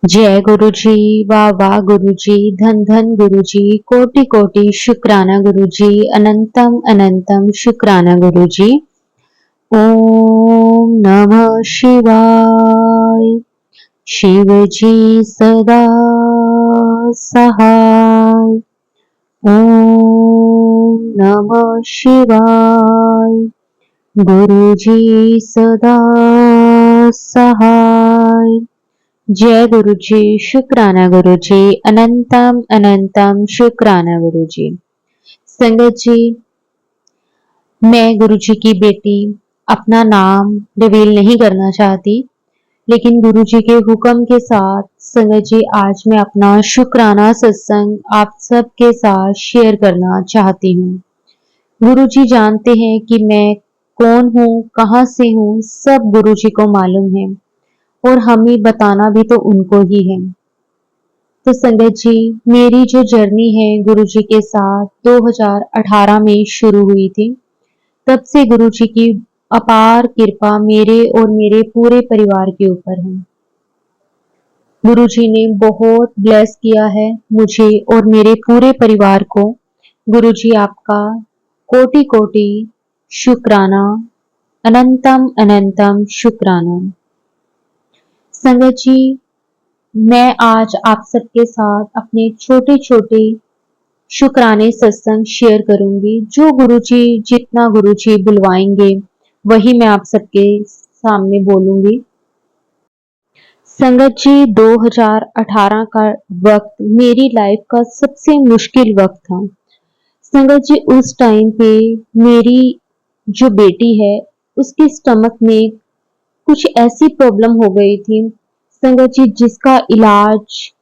जय गुरु जी। वाह वाह गुरु जी। धन धन गुरु जी। कोटि कोटि शुक्राना गुरु जी। अनंतम अनंतम शुक्राना गुरु जी। ओम नमः शिवाय। शिव जी सदा सहाय। ओम नमः शिवाय। गुरु जी सदा सहाय। जय गुरु जी। शुक्राना गुरु जी। अनंतम अनंतम शुक्राना गुरु जी। संगत जी, मैं गुरु जी की बेटी अपना नाम रिवील नहीं करना चाहती, लेकिन गुरु जी के हुक्म के साथ संगत जी आज मैं अपना शुक्राना सत्संग आप सबके साथ शेयर करना चाहती हूँ। गुरु जी जानते हैं कि मैं कौन हूँ, कहाँ से हूँ, सब गुरु जी को मालूम है और हमें बताना भी तो उनको ही है। तो संगत जी, मेरी जो जर्नी है गुरु जी के साथ 2018 में शुरू हुई थी। तब से गुरु जी की अपार कृपा मेरे और मेरे पूरे परिवार के ऊपर है। गुरु जी ने बहुत ब्लेस किया है मुझे और मेरे पूरे परिवार को। गुरु जी आपका कोटि कोटि शुक्राना, अनंतम अनंतम शुक्राना। संगत जी, मैं आज आप सबके साथ अपने छोटे छोटे शुक्राने सत्संग शेयर करूंगी। जो गुरुजी जितना गुरुजी बुलवाएंगे वही मैं आप सबके सामने बोलूंगी। संगत जी, 2018 का वक्त मेरी लाइफ का सबसे मुश्किल वक्त था। संगत जी, उस टाइम पे मेरी जो बेटी है उसके स्टमक में कुछ ऐसी प्रॉब्लम हो गई थी संगत जी, जिसका इलाज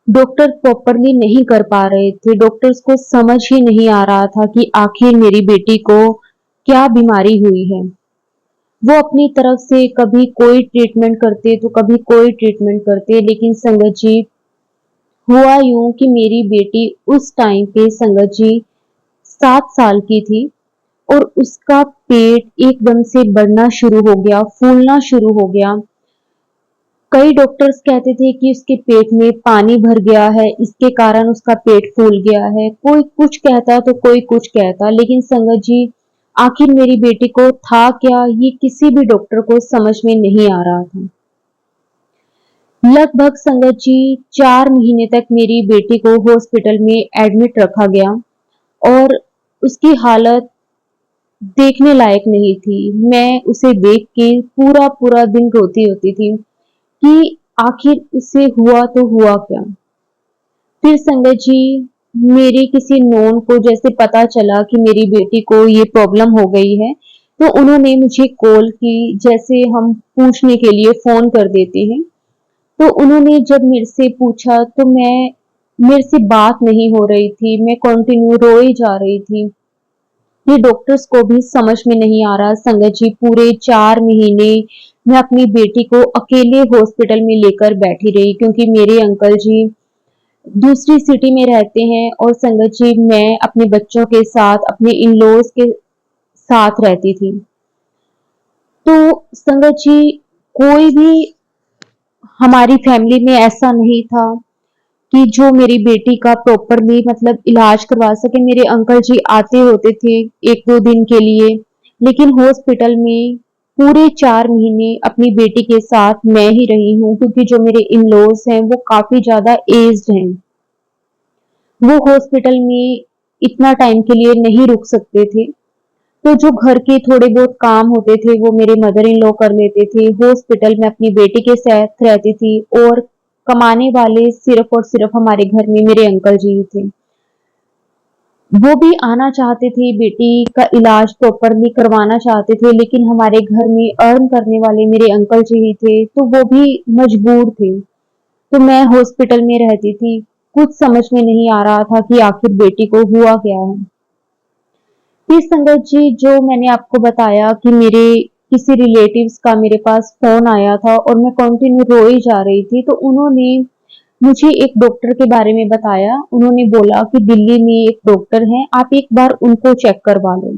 डॉक्टर प्रॉपरली नहीं कर पा रहे थे। डॉक्टर्स को समझ ही नहीं आ रहा था कि आखिर मेरी बेटी को क्या बीमारी हुई है। वो अपनी तरफ से कभी कोई ट्रीटमेंट करते तो कभी कोई ट्रीटमेंट करते, लेकिन संगत जी हुआ यूं कि मेरी बेटी उस टाइम पे संगत जी 7 साल की थी और उसका पेट एकदम से बढ़ना शुरू हो गया, फूलना शुरू हो गया। कई डॉक्टर्स कहते थे कि उसके पेट में पानी भर गया है, इसके कारण उसका पेट फूल गया है। कोई कुछ कहता तो कोई कुछ कहता, लेकिन संगत जी आखिर मेरी बेटी को था क्या, ये किसी भी डॉक्टर को समझ में नहीं आ रहा था। लगभग संगत जी 4 महीने तक मेरी बेटी को हॉस्पिटल में एडमिट रखा गया और उसकी हालत देखने लायक नहीं थी। मैं उसे देख के पूरा पूरा दिन रोती होती थी कि आखिर इससे हुआ तो हुआ क्या। फिर संगत जी मेरे किसी नोन को जैसे पता चला कि मेरी बेटी को ये प्रॉब्लम हो गई है, तो उन्होंने मुझे कॉल की, जैसे हम पूछने के लिए फोन कर देते हैं। तो उन्होंने जब मेरे से पूछा तो मेरे से बात नहीं हो रही थी, मैं कंटिन्यू रोई जा रही थी। ये डॉक्टर्स को भी समझ में नहीं आ रहा संगत जी, पूरे 4 महीने मैं अपनी बेटी को अकेले हॉस्पिटल में लेकर बैठी रही, क्योंकि मेरे अंकल जी दूसरी सिटी में रहते हैं और संगत जी मैं अपने बच्चों के साथ अपने इन लॉज के साथ रहती थी। तो संगत जी कोई भी हमारी फैमिली में ऐसा नहीं था कि जो मेरी बेटी का प्रॉपरली मतलब इलाज करवा सके। मेरे अंकल जी आते होते थे 1-2 दिन के लिए, लेकिन हॉस्पिटल में पूरे 4 महीने अपनी बेटी के साथ मैं ही रही हूँ, क्योंकि जो मेरे इन लॉज हैं वो काफी ज्यादा एज्ड हैं। वो हॉस्पिटल में इतना टाइम के लिए नहीं रुक सकते थे, तो जो घर के थोड़े बहुत काम होते थे वो मेरे मदर इन लॉ कर लेते थे। हॉस्पिटल में अपनी बेटी के साथ रहती थी और कमाने वाले सिर्फ और सिर्फ हमारे घर में मेरे अंकल जी ही थे। वो भी आना चाहते थे, बेटी का इलाज प्रॉपरली करवाना चाहते थे, लेकिन हमारे घर में अर्न करने वाले मेरे अंकल जी ही थे, तो वो भी मजबूर थे। तो मैं हॉस्पिटल में रहती थी। कुछ समझ में नहीं आ रहा था कि आखिर बेटी को हुआ क्या है। फिर संगत जी जो मैंने आपको बताया कि मेरे किसी रिलेटिव्स का मेरे पास फोन आया था और मैं कंटिन्यू रोई जा रही थी, तो उन्होंने मुझे एक डॉक्टर के बारे में बताया। उन्होंने बोला कि दिल्ली में एक डॉक्टर हैं, आप एक बार उनको चेक करवा लो।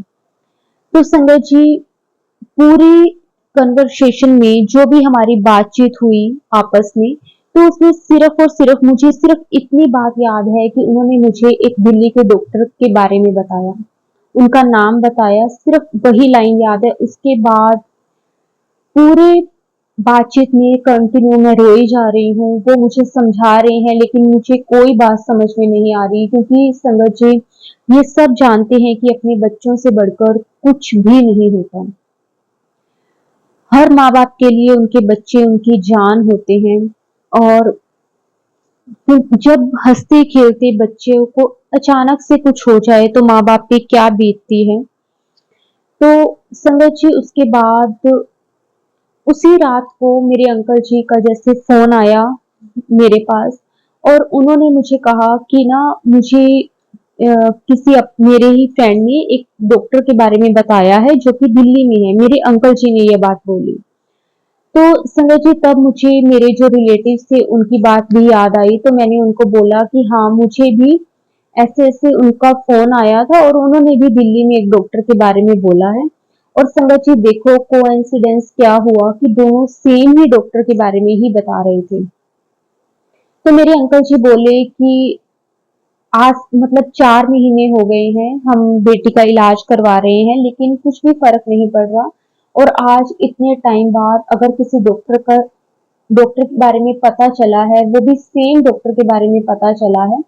तो संगत जी पूरी कन्वर्सेशन में जो भी हमारी बातचीत हुई आपस में, तो उसमें सिर्फ और सिर्फ मुझे सिर्फ इतनी बात याद है कि उन्होंने मुझे एक दिल्ली के डॉक्टर के बारे में बताया, उनका नाम बताया, सिर्फ वही लाइन याद है। उसके बाद पूरे बातचीत में कंटिन्यू मैं रोई जा रही हूँ, वो मुझे समझा रहे हैं लेकिन मुझे कोई बात समझ में नहीं आ रही, क्योंकि संगत जी ये सब जानते हैं कि अपने बच्चों से बढ़कर कुछ भी नहीं होता। हर माँ बाप के लिए उनके बच्चे उनकी जान होते हैं, और जब हंसते खेलते बच्चों को अचानक से कुछ हो जाए तो माँ बाप पे क्या बीतती है। तो संगत जी उसके बाद उसी रात को मेरे अंकल जी का जैसे फोन आया मेरे पास, और उन्होंने मुझे कहा कि ना मुझे मेरे ही फ्रेंड ने एक डॉक्टर के बारे में बताया है जो कि दिल्ली में है। मेरे अंकल जी ने ये बात बोली। तो संगत जी तब मुझे मेरे जो रिलेटिव थे उनकी बात भी याद आई, तो मैंने उनको बोला कि हाँ मुझे भी ऐसे ऐसे उनका फोन आया था और उन्होंने भी दिल्ली में एक डॉक्टर के बारे में बोला है। और संगत जी देखो कोइंसिडेंस क्या हुआ कि दोनों सेम ही डॉक्टर के बारे में ही बता रहे थे। तो मेरे अंकल जी बोले कि आज मतलब 4 महीने हो गए हैं हम बेटी का इलाज करवा रहे हैं लेकिन कुछ भी फर्क नहीं पड़ रहा, और आज इतने टाइम बाद अगर किसी डॉक्टर के बारे में पता चला है, वो भी सेम डॉक्टर के बारे में पता चला है,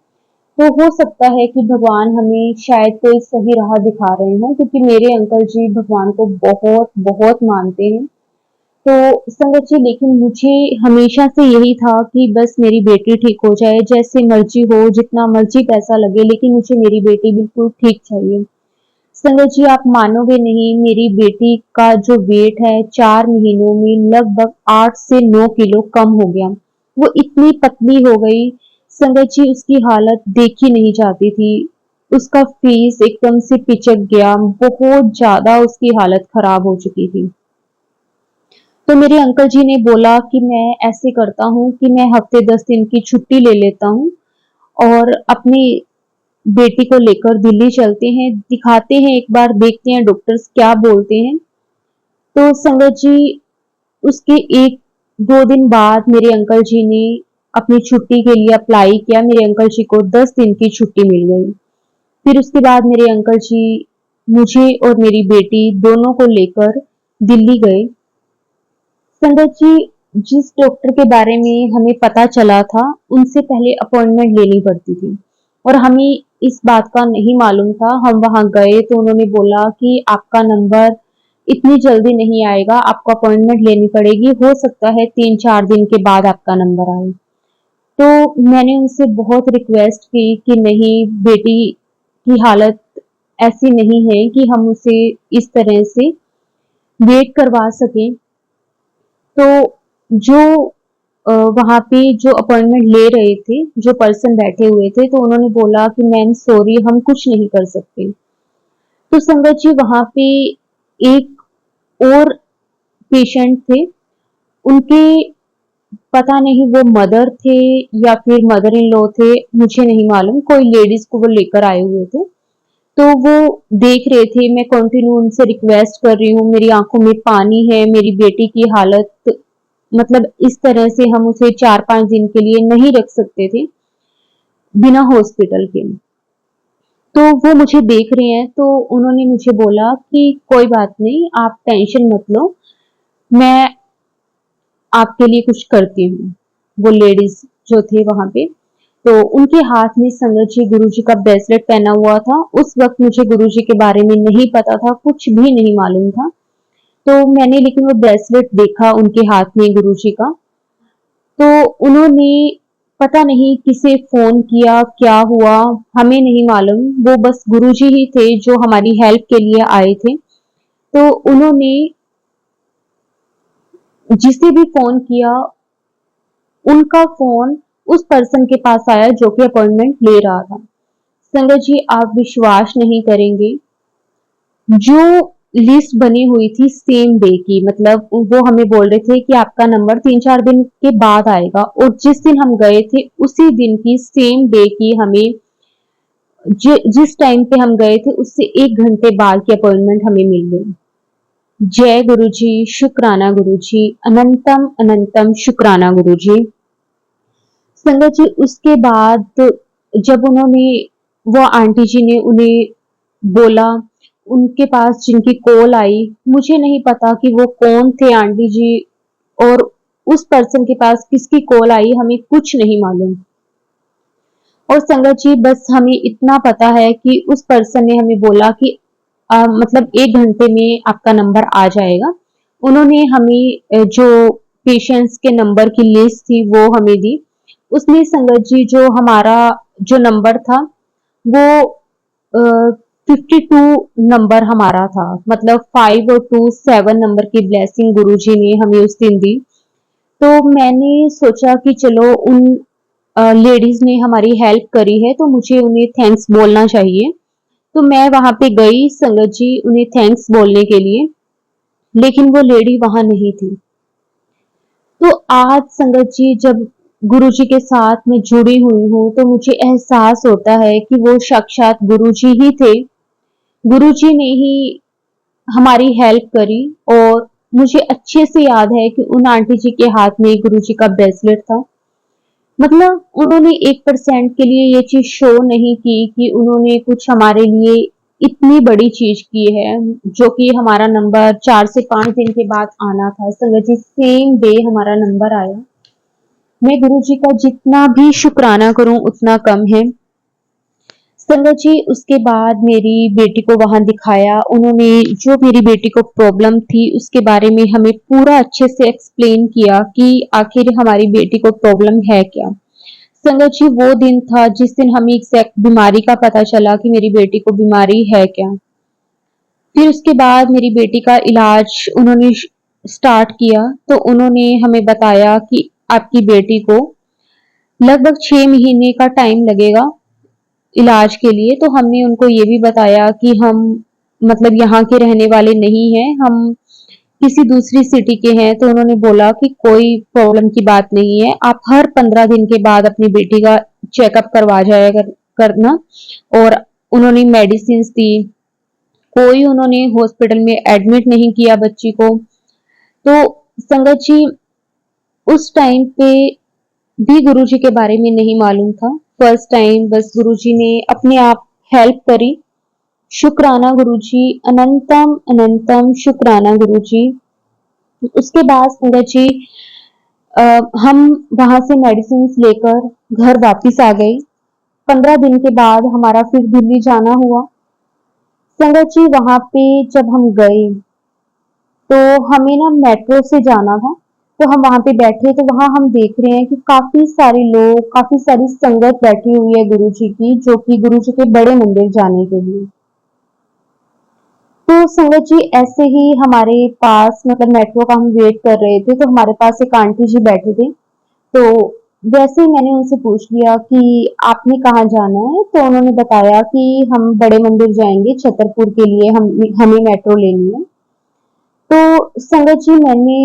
तो हो सकता है कि भगवान हमें शायद कोई सही राह दिखा रहे हों, क्योंकि मेरे अंकल जी भगवान को बहुत बहुत मानते हैं। तो संगत जी लेकिन मुझे हमेशा से यही था कि बस मेरी बेटी ठीक हो जाए, जैसे मर्जी हो, जितना मर्जी पैसा लगे, लेकिन मुझे मेरी बेटी बिल्कुल ठीक चाहिए। संगत जी आप मानोगे नहीं, मेरी बेटी का जो वेट है 4 महीनों में लगभग 8 से 9 किलो कम हो गया। वो इतनी पतली हो गई, संगत जी उसकी हालत देखी नहीं जाती थी। उसका फेस एकदम से पिचक गया, बहुत ज्यादा उसकी हालत खराब हो चुकी थी। तो मेरे अंकल जी ने बोला कि मैं ऐसे करता हूँ कि मैं हफ्ते 10 दिन की छुट्टी ले लेता हूँ और अपनी बेटी को लेकर दिल्ली चलते हैं, दिखाते हैं, एक बार देखते हैं डॉक्टर्स क्या बोलते हैं। तो संगत जी उसके 1-2 दिन बाद मेरे अंकल जी ने अपनी छुट्टी के लिए अप्लाई किया, मेरे अंकल जी को 10 दिन की छुट्टी मिल गई। फिर उसके बाद मेरे अंकल जी मुझे और मेरी बेटी दोनों को लेकर दिल्ली गए। संगत जी जिस डॉक्टर के बारे में हमें पता चला था उनसे पहले अपॉइंटमेंट लेनी पड़ती थी, और हमें इस बात का नहीं मालूम था। हम वहां गए तो उन्होंने बोला कि आपका नंबर इतनी जल्दी नहीं आएगा, आपको अपॉइंटमेंट लेनी पड़ेगी, हो सकता है 3-4 दिन के बाद आपका नंबर आए। तो मैंने उनसे बहुत रिक्वेस्ट की कि नहीं, बेटी की हालत ऐसी नहीं है कि हम उसे इस तरह से वेट करवा सकें। तो जो वहाँ पे जो अपॉइंटमेंट ले रहे थे, जो पर्सन बैठे हुए थे, तो उन्होंने बोला कि मैम सॉरी हम कुछ नहीं कर सकते। तो संगत जी वहाँ पे एक और पेशेंट थे, उनके पता नहीं वो मदर थे या फिर मदर इन लॉ थे, मुझे नहीं मालूम, कोई लेडीज को वो लेकर आए हुए थे। तो वो देख रहे थे, मैं कंटिन्यू उनसे रिक्वेस्ट कर रही हूँ, मेरी आंखों में पानी है, मेरी बेटी की हालत मतलब इस तरह से हम उसे 4-5 दिन के लिए नहीं रख सकते थे बिना हॉस्पिटल के। तो वो मुझे देख रहे हैं, तो उन्होंने मुझे बोला कि कोई बात नहीं, आप टेंशन मत लो, मैं आपके लिए कुछ करती हूँ। वो लेडीज जो थे वहां पे, तो उनके हाथ में संगत जी गुरुजी का ब्रेसलेट पहना हुआ था। उस वक्त मुझे गुरुजी के बारे में नहीं पता था, कुछ भी नहीं मालूम था। तो मैंने लेकिन वो ब्रेसलेट देखा उनके हाथ में गुरुजी का। तो उन्होंने पता नहीं किसे फोन किया, क्या हुआ हमें नहीं मालूम, वो बस गुरुजी ही थे जो हमारी हेल्प के लिए आए थे। तो उन्होंने जिसे भी फोन किया, उनका फोन उस पर्सन के पास आया जो कि अपॉइंटमेंट ले रहा था। संगत जी आप विश्वास नहीं करेंगे, जो लिस्ट बनी हुई थी सेम डे की, मतलब वो हमें बोल रहे थे कि आपका नंबर 3-4 दिन के बाद आएगा, और जिस दिन हम गए थे उसी दिन की सेम डे की हमें जिस टाइम पे हम गए थे उससे 1 घंटे बाद की अपॉइंटमेंट हमें मिल गई। जय गुरु जी, शुक्राना गुरु जी, अनंतम अनंतम शुक्राना गुरु जी। संगत जी उसके बाद जब उन्होंने वो आंटी जी ने उन्हें बोला, उनके पास जिनकी कॉल आई, मुझे नहीं पता कि वो कौन थे आंटी जी और उस पर्सन के पास किसकी कॉल आई, हमें कुछ नहीं मालूम। और संगत जी बस हमें इतना पता है कि उस पर्सन ने हमें बोला कि मतलब 1 घंटे में आपका नंबर आ जाएगा। उन्होंने हमें जो पेशेंट्स के नंबर की लिस्ट थी वो हमें दी। उसमें संगत जी जो हमारा जो नंबर था वो 52 नंबर हमारा था, मतलब 5 और 2 7 नंबर की ब्लेसिंग गुरुजी ने हमें उस दिन दी। तो मैंने सोचा कि चलो उन लेडीज ने हमारी हेल्प करी है तो मुझे उन्हें थैंक्स बोलना चाहिए। तो मैं वहां पे गई संगत जी उन्हें थैंक्स बोलने के लिए, लेकिन वो लेडी वहां नहीं थी। तो आज संगत जी जब गुरु जी के साथ मैं जुड़ी हुई हूँ तो मुझे एहसास होता है कि वो साक्षात गुरु जी ही थे। गुरु जी ने ही हमारी हेल्प करी। और मुझे अच्छे से याद है कि उन आंटी जी के हाथ में गुरु जी का ब्रेसलेट था। मतलब उन्होंने 1% के लिए ये चीज शो नहीं की कि उन्होंने कुछ हमारे लिए इतनी बड़ी चीज की है, जो कि हमारा नंबर 4 से 5 दिन के बाद आना था। संगत जी सेम डे हमारा नंबर आया। मैं गुरु जी का जितना भी शुक्राना करूं उतना कम है। संगत जी उसके बाद मेरी बेटी को वहां दिखाया, उन्होंने जो मेरी बेटी को प्रॉब्लम थी उसके बारे में हमें पूरा अच्छे से एक्सप्लेन किया कि आखिर हमारी बेटी को प्रॉब्लम है क्या। संगत जी वो दिन था जिस दिन हमें एग्जैक्ट बीमारी का पता चला कि मेरी बेटी को बीमारी है क्या। फिर उसके बाद मेरी बेटी का इलाज उन्होंने स्टार्ट किया। तो उन्होंने हमें बताया कि आपकी बेटी को लगभग 6 महीने का टाइम लगेगा इलाज के लिए। तो हमने उनको ये भी बताया कि हम मतलब यहाँ के रहने वाले नहीं हैं, हम किसी दूसरी सिटी के हैं। तो उन्होंने बोला कि कोई प्रॉब्लम की बात नहीं है, आप हर 15 दिन के बाद अपनी बेटी का चेकअप करवा जाया करना। और उन्होंने मेडिसिन दी, कोई उन्होंने हॉस्पिटल में एडमिट नहीं किया बच्ची को। तो संगत जी उस टाइम पे भी गुरुजी के बारे में नहीं मालूम था। फर्स्ट टाइम बस गुरुजी ने अपने आप हेल्प करी। शुक्राना गुरुजी, अनंतम अनंतम शुक्राना गुरुजी। उसके बाद संगत जी अ, हम वहां से मेडिसिन लेकर घर वापिस आ गए। 15 दिन के बाद हमारा फिर दिल्ली जाना हुआ। संगत जी वहां पे जब हम गए तो हमें ना मेट्रो से जाना था। तो हम वहां पे बैठे तो वहां हम देख रहे हैं कि काफी सारे लोग, काफी सारी संगत बैठी हुई है गुरु जी की, जो कि गुरु जी के बड़े मंदिर जाने के लिए। तो संगत जी ऐसे ही हमारे पास मतलब मेट्रो का हम वेट कर रहे थे तो हमारे पास एक आंटी जी बैठे थे। तो वैसे ही मैंने उनसे पूछ लिया कि आपने कहाँ जाना है। तो उन्होंने बताया कि हम बड़े मंदिर जाएंगे छतरपुर के लिए, हम हमें मेट्रो लेनी है। तो संगत जी मैंने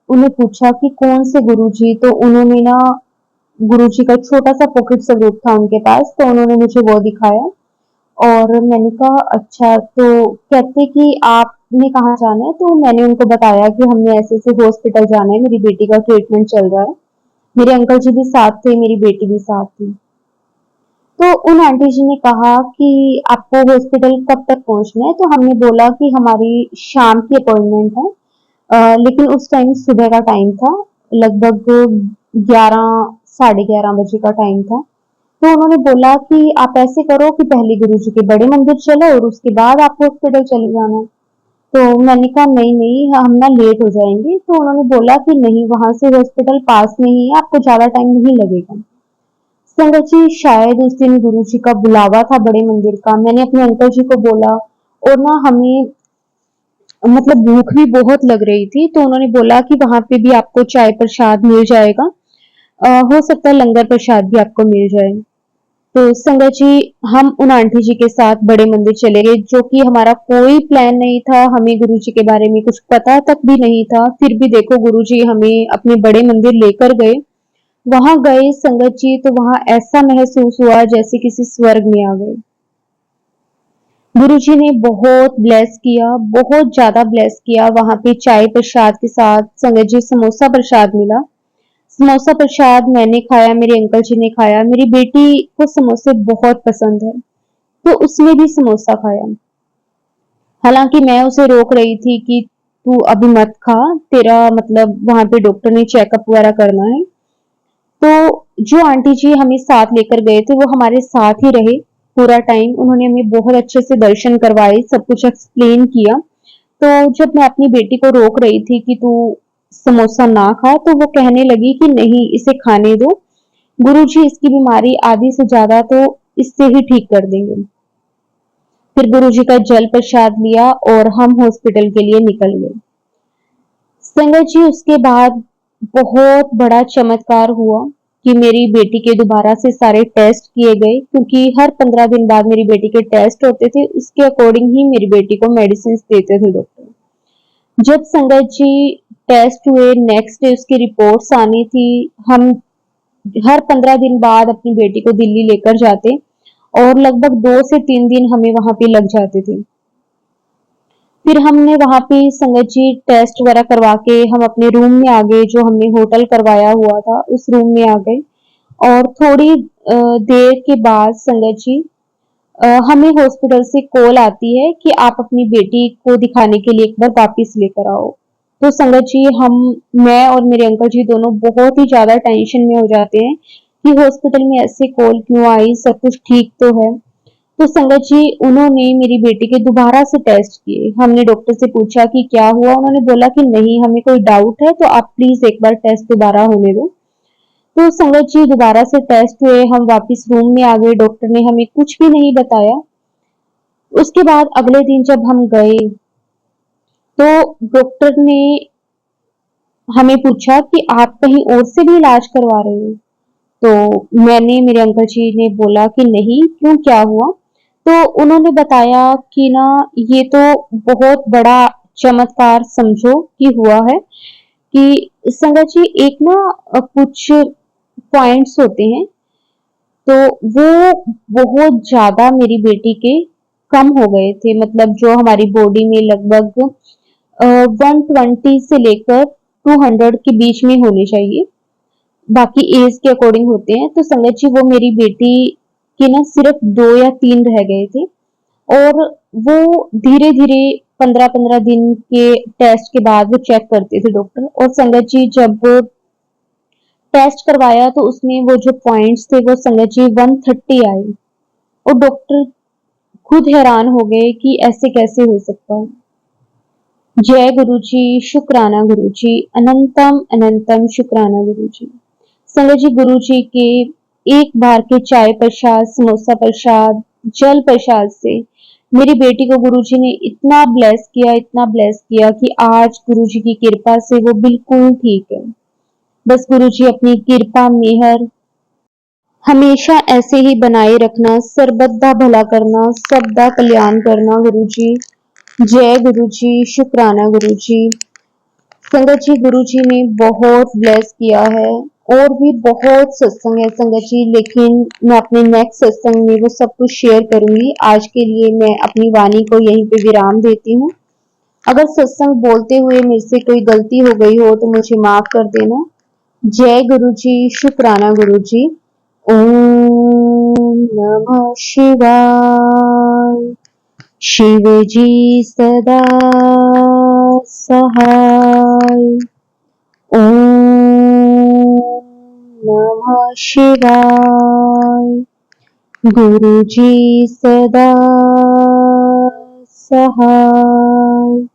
उन्हें पूछा कि कौन से गुरुजी। तो उन्होंने ना गुरुजी का छोटा सा पॉकेट सा ग्रुप था उनके पास, तो उन्होंने मुझे वो दिखाया। और मैंने कहा अच्छा। तो कहते कि आपने कहाँ जाना है। तो मैंने उनको बताया कि हमने ऐसे ऐसे हॉस्पिटल जाना है, मेरी बेटी का ट्रीटमेंट चल रहा है। मेरे अंकल जी भी साथ थे, मेरी बेटी भी साथ थी। तो उन आंटी जी ने कहा कि आपको हॉस्पिटल कब तक पहुंचना है। तो हमने बोला कि हमारी शाम की अपॉइंटमेंट है। लेकिन उस टाइम सुबह का टाइम था, लगभग 11 साढ़े 11 बजे का टाइम था। तो उन्होंने बोला कि आप ऐसे करो कि पहले गुरु जी के बड़े मंदिर चलो और उसके बाद आप हॉस्पिटल चले जाना। तो मैंने कहा नहीं नहीं हम ना लेट हो जाएंगे। तो उन्होंने बोला कि नहीं, वहां से हॉस्पिटल पास में ही है, आपको ज्यादा टाइम नहीं लगेगा। संगत जी शायद उस दिन गुरु जी का बुलावा था बड़े मंदिर का। मैंने अपने अंकल जी को बोला और ना हमें मतलब भूख भी बहुत लग रही थी। तो उन्होंने बोला कि वहां पे भी आपको चाय प्रसाद मिल जाएगा, हो सकता है लंगर प्रसाद भी आपको मिल जाए। तो संगत जी हम उन आंटी जी के साथ बड़े मंदिर चले गए, जो कि हमारा कोई प्लान नहीं था, हमें गुरु जी के बारे में कुछ पता तक भी नहीं था। फिर भी देखो गुरु जी हमें अपने बड़े मंदिर लेकर गए। वहां गए संगत जी तो वहां ऐसा महसूस हुआ जैसे किसी स्वर्ग में आ गए। गुरु जी ने बहुत ब्लेस किया, बहुत ज्यादा ब्लेस किया। वहां पे चाय प्रसाद के साथ संगत जी समोसा प्रसाद मिला। समोसा प्रसाद मैंने खाया, मेरे अंकल जी ने खाया। मेरी बेटी को समोसे बहुत पसंद है, तो उसने भी समोसा खाया। हालांकि मैं उसे रोक रही थी कि तू अभी मत खा, तेरा मतलब वहां पे डॉक्टर ने चेकअप वगैरह करना है। तो जो आंटी जी हमें साथ लेकर गए थे वो हमारे साथ ही रहे पूरा टाइम। उन्होंने हमें बहुत अच्छे से दर्शन करवाए, सब कुछ एक्सप्लेन किया। तो जब मैं अपनी बेटी को रोक रही थी कि तू समोसा ना खा, तो वो कहने लगी कि नहीं, इसे खाने दो, गुरुजी इसकी बीमारी आधी से ज्यादा तो इससे ही ठीक कर देंगे। फिर गुरुजी का जल प्रसाद लिया और हम हॉस्पिटल के लिए निकल गए। संगत जी, उसके बाद बहुत बड़ा चमत्कार हुआ कि मेरी बेटी के दोबारा से सारे टेस्ट किए गए, क्योंकि हर 15 दिन बाद मेरी बेटी के टेस्ट होते थे, उसके अकॉर्डिंग ही मेरी बेटी को मेडिसिन देते थे डॉक्टर। जब संगत जी टेस्ट हुए, नेक्स्ट डे उसकी रिपोर्ट्स आनी थी। हम हर 15 दिन बाद अपनी बेटी को दिल्ली लेकर जाते और लगभग 2 से 3 दिन हमें वहां पे लग जाते थे। फिर हमने वहां पे संगत जी टेस्ट वगैरह करवा के हम अपने रूम में आ गए, जो हमने होटल करवाया हुआ था उस रूम में आ गए। और थोड़ी देर के बाद संगत जी हमें हॉस्पिटल से कॉल आती है कि आप अपनी बेटी को दिखाने के लिए एक बार वापिस लेकर आओ। तो संगत जी, मैं और मेरे अंकल जी दोनों बहुत ही ज्यादा टेंशन में हो जाते हैं कि हॉस्पिटल में ऐसे कॉल क्यों आई, सब कुछ ठीक तो है। तो संगत जी, उन्होंने मेरी बेटी के दोबारा से टेस्ट किए। हमने डॉक्टर से पूछा कि क्या हुआ, उन्होंने बोला कि नहीं, हमें कोई डाउट है तो आप प्लीज एक बार टेस्ट दोबारा होने दो। तो संगत जी दोबारा से टेस्ट हुए, हम वापस रूम में आ गए, डॉक्टर ने हमें कुछ भी नहीं बताया। उसके बाद अगले दिन जब हम गए तो डॉक्टर ने हमें पूछा कि आप कहीं और से भी इलाज करवा रहे हो। तो मेरे अंकल जी ने बोला कि नहीं, क्यों, क्या हुआ। तो उन्होंने बताया कि ना, ये तो बहुत बड़ा चमत्कार समझो कि हुआ है कि संगत जी एक ना कुछ पॉइंट्स होते हैं, तो वो बहुत ज्यादा मेरी बेटी के कम हो गए थे। मतलब जो हमारी बॉडी में लगभग 120 से लेकर 200 के बीच में होने चाहिए, बाकी एज के अकॉर्डिंग होते हैं। तो संगत जी वो मेरी बेटी के ना सिर्फ 2 या 3 रह गए थे। और वो धीरे धीरे 15-15 दिन के टेस्ट के बाद वो चेक करते थे डॉक्टर। और संगत जी जब वो टेस्ट करवाया तो उसमें वो जो पॉइंट्स थे वो संगत जी 130 आए। और डॉक्टर खुद हैरान हो गए कि ऐसे कैसे हो सकता है। जय गुरु जी, शुक्राना गुरु जी, अनंतम अनंतम शुक्राना गुरु जी। संगत जी, गुरु जी के एक बार के चाय प्रसाद, समोसा प्रसाद, जल प्रसाद से मेरी बेटी को गुरु जी ने इतना ब्लेस किया, इतना ब्लेस किया कि आज गुरु जी की कृपा से वो बिल्कुल ठीक है। बस गुरु जी अपनी कृपा मेहर हमेशा ऐसे ही बनाए रखना, सर्वदा भला करना, सबदा कल्याण करना गुरु जी। जय गुरु जी, शुक्राना गुरु जी। संगत जी, गुरु जी ने बहुत ब्लेस किया है। और भी बहुत सत्संग है संगत जी, लेकिन मैं अपने नेक्स्ट सत्संग में वो सब कुछ शेयर करूंगी। आज के लिए मैं अपनी वाणी को यहीं पे विराम देती हूँ। अगर सत्संग बोलते हुए मेरे से कोई गलती हो गई हो तो मुझे माफ कर देना। जय गुरु जी, शुक्राना गुरु जी। ओम नमः शिवाय। शिव जी सदा सहाय। ओम नमः शिवाय। गुरु जी सदा सहाय।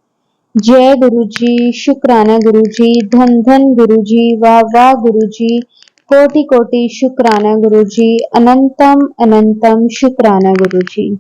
जय गुरु जी, शुक्राना गुरु जी, धन धन गुरु जी, वाह वाह गुरु जी, कोटि कोटि शुक्राना गुरु जी, अनंतम अनंतम शुक्राना गुरु जी।